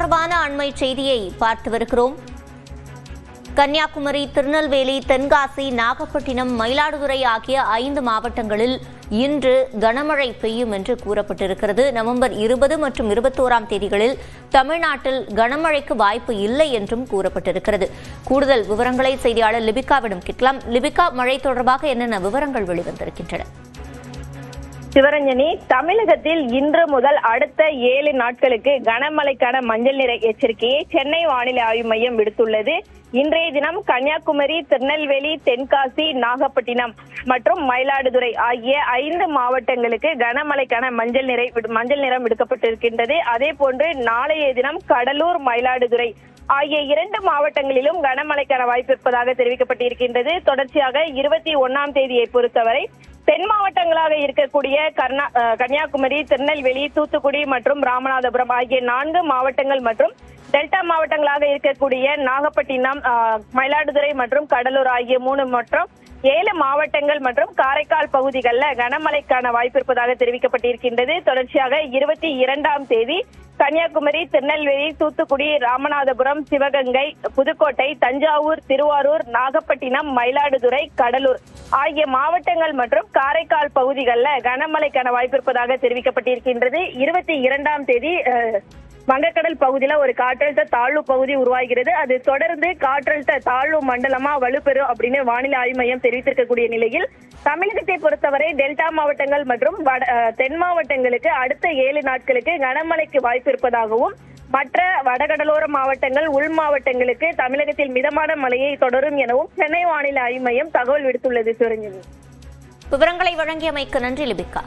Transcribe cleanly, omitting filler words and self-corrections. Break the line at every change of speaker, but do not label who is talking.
தொடர்பான அண்மை செய்தியை பார்த்து வருகிறோம். கன்னியாகுமரி, திருநெல்வேலி, தென்காசி, நாகப்பட்டினம், மயிலாடுதுறை ஆகிய 5 மாவட்டங்களில் இன்று கனமழை பெய்யும் என்று கூறப்பட்டிருக்கிறது. நவம்பர் 20 மற்றும் 21ஆம் தேதிகளில் தமிழ்நாட்டில் கனமழைக்கு வாய்ப்பு இல்லை என்றும் கூறப்பட்டிருக்கிறது. கூடுதல் விவரங்களை செய்தியாளர் லிபிகாவிடம் கேட்கலாம். லிபிகா, மழை தொடர்பாக என்னென்ன விவரங்கள் வெளிவந்திருக்கின்றன?
சிவரஞ்சனி, தமிழகத்தில் இன்று முதல் அடுத்த 7 நாட்களுக்கு கனமழைக்கான மஞ்சள் நிற எச்சரிக்கையை சென்னை வானிலை ஆய்வு மையம் விடுத்துள்ளது. இன்றைய தினம் கன்னியாகுமரி, திருநெல்வேலி, தென்காசி, நாகப்பட்டினம் மற்றும் மயிலாடுதுறை ஆகிய 5 மாவட்டங்களுக்கு கனமழைக்கான மஞ்சள் நிறம் விடுக்கப்பட்டிருக்கின்றது. அதே போன்று நாளைய தினம் கடலூர், மயிலாடுதுறை ஆகிய 2 மாவட்டங்களிலும் கனமழைக்கான வாய்ப்பு இருப்பதாக தெரிவிக்கப்பட்டிருக்கின்றது. தொடர்ச்சியாக 21ஆம் தேதியை பொறுத்தவரை தென் மாவட்டங்களாக இருக்கக்கூடிய கன்னியாகுமரி, திருநெல்வேலி, தூத்துக்குடி மற்றும் ராமநாதபுரம் ஆகிய 4 மாவட்டங்கள் மற்றும் டெல்டா மாவட்டங்களாக இருக்கக்கூடிய நாகப்பட்டினம், மயிலாடுதுறை மற்றும் கடலூர் ஆகிய 3 மற்றும் 7 மாவட்டங்கள் மற்றும் காரைக்கால் பகுதிகளில் கனமழைக்கான வாய்ப்பு இருப்பதாக தெரிவிக்கப்பட்டிருக்கின்றது. தொடர்ச்சியாக 22ஆம் தேதி கன்னியாகுமரி, திருநெல்வேலி, தூத்துக்குடி, ராமநாதபுரம், சிவகங்கை, புதுக்கோட்டை, தஞ்சாவூர், திருவாரூர், நாகப்பட்டினம், மயிலாடுதுறை, கடலூர் ஆகிய மாவட்டங்கள் மற்றும் காரைக்கால் பகுதிகளில் கனமழைக்கான வாய்ப்பு இருப்பதாக தெரிவிக்கப்பட்டிருக்கின்றது. 22ஆம் தேதி வங்கக்கடல் பகுதியில ஒரு காற்றழுத்த தாழ்வு பகுதி உருவாகிறது. அது தொடர்ந்து காற்றழுத்த தாழ்வு மண்டலமா வலுப்பெறும் அப்படின்னு வானிலை ஆய்வு மையம் தெரிவித்திருக்கக்கூடிய நிலையில் தமிழகத்தை பொறுத்தவரை டெல்டா மாவட்டங்கள் மற்றும் தென் மாவட்டங்களுக்கு அடுத்த 7 நாட்களுக்கு கனமழைக்கு வாய்ப்பு இருப்பதாகவும் மற்ற வடகடலோர மாவட்டங்கள், உள் மாவட்டங்களுக்கு தமிழகத்தில் மிதமான மழையை தொடரும் எனவும் சென்னை வானிலை ஆய்வு மையம் தகவல் விடுத்துள்ளது. சுரஞ்சனி,
விவரங்களை வழங்கியமைக்கு நன்றி லிபிகா.